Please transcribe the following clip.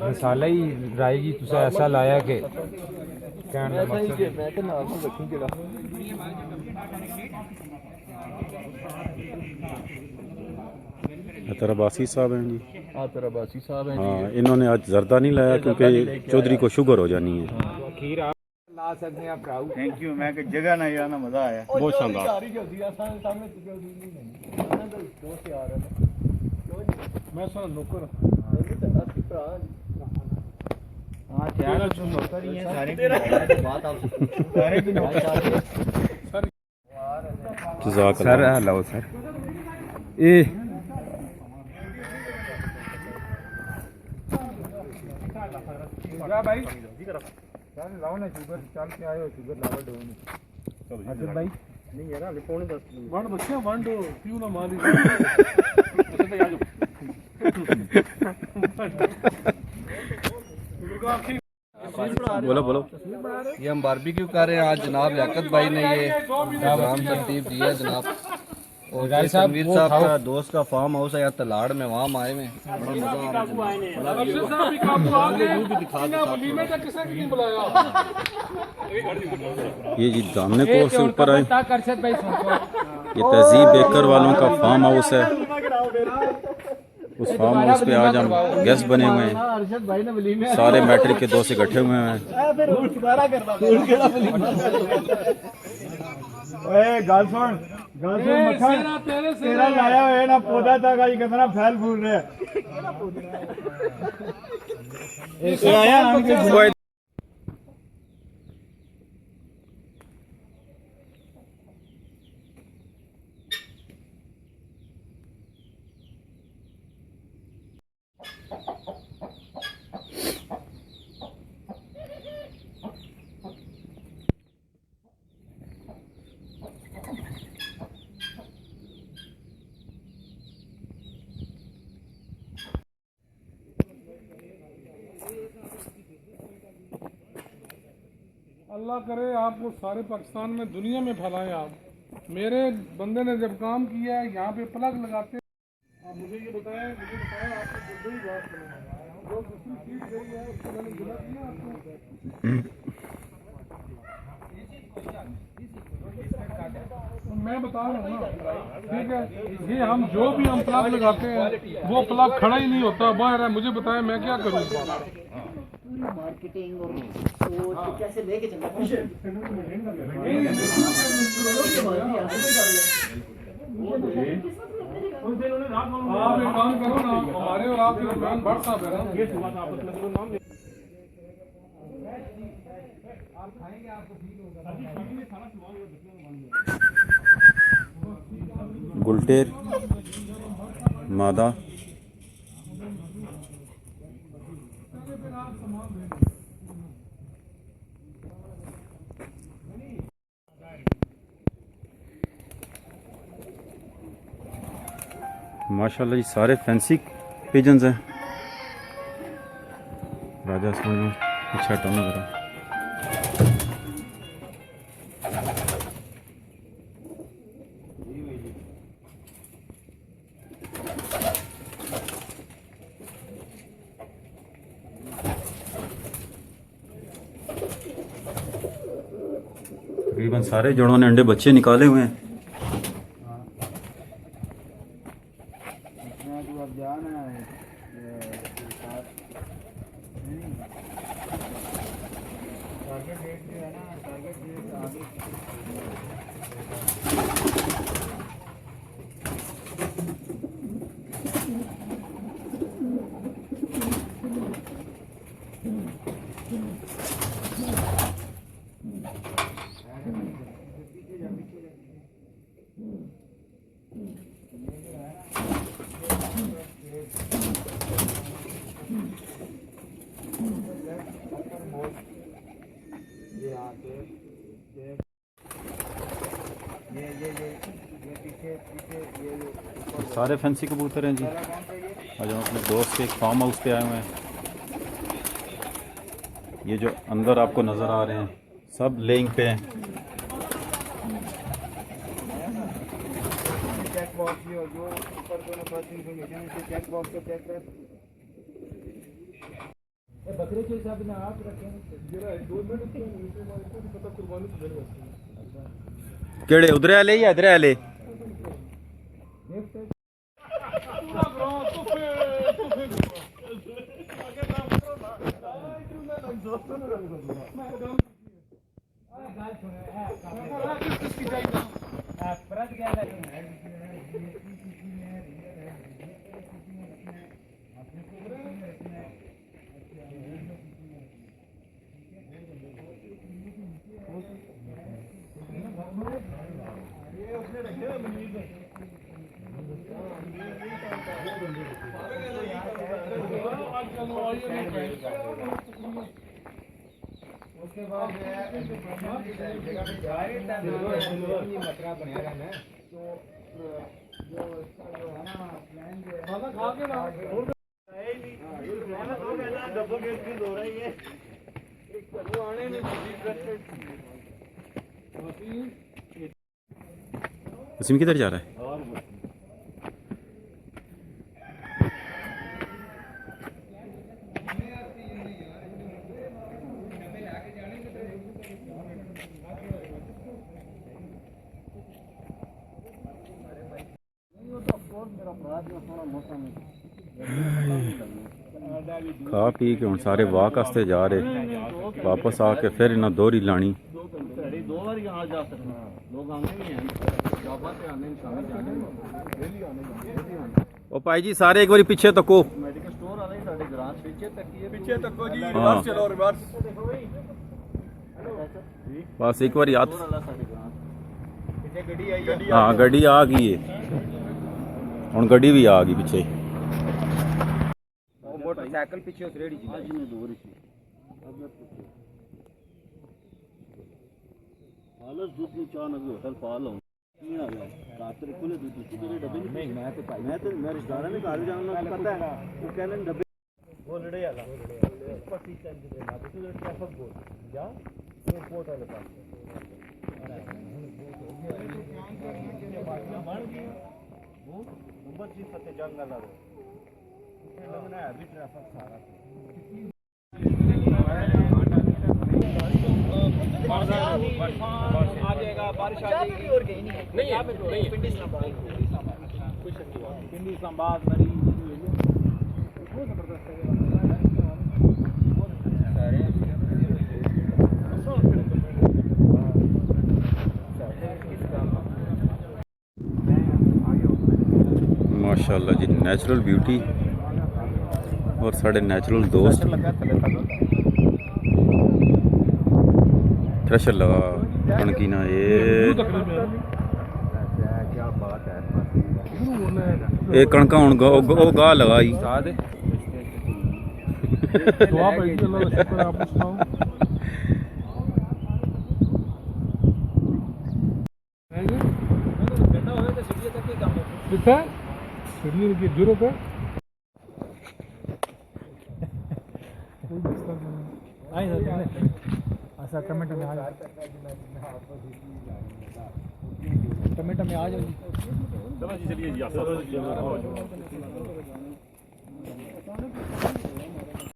मिसाला ही राय जी तुसा ऐसा लाया कि तरबासी साहब हैं जी। तरबासी साहब हैं हाँ, इन्होंने आज जर्दा नहीं लाया क्योंकि चौधरी को शुगर हो जानी है। खीर आप ला सकते हैं आप राहु। Thank you. मैं जगह ना जाना मजा आया बहुत शानदार। मैं सारा नौकर सर लो सर ए भाई चल लाओ ना शुगर चल के आयो शुगर लावा दो अच्छा भाई नहीं यार अभी पौने 10 वन बच्चे वन दो क्यों ना मारी बोलो बोलो। ये हम बारबेक्यू कर रहे हैं आज जनाब लियाकत भाई ने ये प्रोग्राम तरतीब दिया जनाब। और रणवीर साहब का दोस्त का फार्म हाउस है यार तलाड़ में, वहाँ हम आए हैं। बड़ा मजा आ रहा ये जी दामने कोर्स से ऊपर आए। ये तहजीब बेकर वालों का फार्म हाउस है। उस फार्म हाउस पे आज हम गेस्ट बने हुए हैं। सारे मैट्रिक के दोस्त इकट्ठे हुए हैं। तेरा लाया है ना पौधा था कितना फैल फूल रहे अल्लाह करे आपको सारे पाकिस्तान में दुनिया में फैलाएं आप। मेरे बंदे ने जब काम किया है यहाँ पे प्लग लगाते आप मुझे ये बताएं आपको जल्दी ही बात करें जो दूसरी चीज गई है उसको मैंने गिला किया आपको। मैं बता रहा हूँ ना ठीक है। ये हम जो भी हम प्लग लगाते हैं वो प्लग खड़ा ही नहीं होता बाहर है। मुझे बताएं मैं क्या करूँ मार्केटिंग और सोच कैसे लेके चलना है। आप एक काम करो ना हमारे और आपके दरमियान भट्ट साहब है ना ये बात आप नाम आप खाएंगे आपको फील होगा। गुलटेर मादा माशाल्लाह जी सारे फैंसी पिजन्स हैं। राजा समझ अच्छा टोन करो। तकरीबन सारे जोड़ों ने अंडे बच्चे निकाले हुए हैं। सारे फैंसी कबूतर हैं जी। आज हम अपने दोस्त के एक फार्म हाउस पे आए हुए हैं। ये जो अंदर आपको नज़र आ रहे हैं सब लेइंग पे हैं। बॉक्स ये जो ऊपर दोनों पास इंफॉर्मेशन है चेक बॉक्स को चेक कर बकरे के हिसाब में आप रखें जरा 2 मिनट तो पता कुर्बानी तो मेरे वास्ते केड़े उधर आले या इधर आले उसके बाद जगह पे जाए मसला बना रहना तो जो है ना प्लान जो है खाना खा के ना डबल गेट की हो रही है वो आने में वसीम किधर जा रहा है? खा पी के हुण सारे वाक वास्ते जा रहे वापस आके फिर इन्हें दोहरी लानी 2 बार यहाँ जा सकते हैं लोग आने नहीं हैं जाबा से आने शामिल जाने ओ भाई जी सारे एक बारी पीछे तको मेडिकल स्टोर आ रही साढ़े ग्रांच पीछे तक को जी हाँ। रिवर्स चलो रिवर्स बस एक बारी हाथ पीछे गड्डी आई है हाँ गड्डी आ गई है हुण गड्डी भी आ गई पीछे मोटरसाइकिल पीछे उस रेडी जी आज में दूर ही हालत दूसरी चार नबी होटल पाल हूँ नहीं आ गया रात को खुले दूसरी मेरे डब्बे नहीं मैं तो मैं रिश्तेदार में घर जाऊंगा तो पता है वो कहने डब्बे वो लड़े वाला पट्टी चल के ना तो ट्रैफिक बोल जा वो पोर्ट वाले पास वो मुंबई जी फतेह जंग वाला वो लगना है अभी ट्रैफिक सारा आ जाएगा बारिश आ जाएगी और कहीं नहीं है नहीं है नहीं पिंडी इस्लामाबाद पिंडी इस्लामाबाद मरी बहुत जबरदस्त माशाल्लाह जी नेचुरल ब्यूटी और साढ़े नेचुरल दोस्त थ्रेशर लगा कणकी ना ये कणका हुण गा लगाई दुआ भाई जी अल्लाह का शुक्र है आप सुनाओ कितना सीढ़ी की जरूरत है ऐसा कमेंट में आ जाओ कमेंट में आ जाओ चलिए जी आप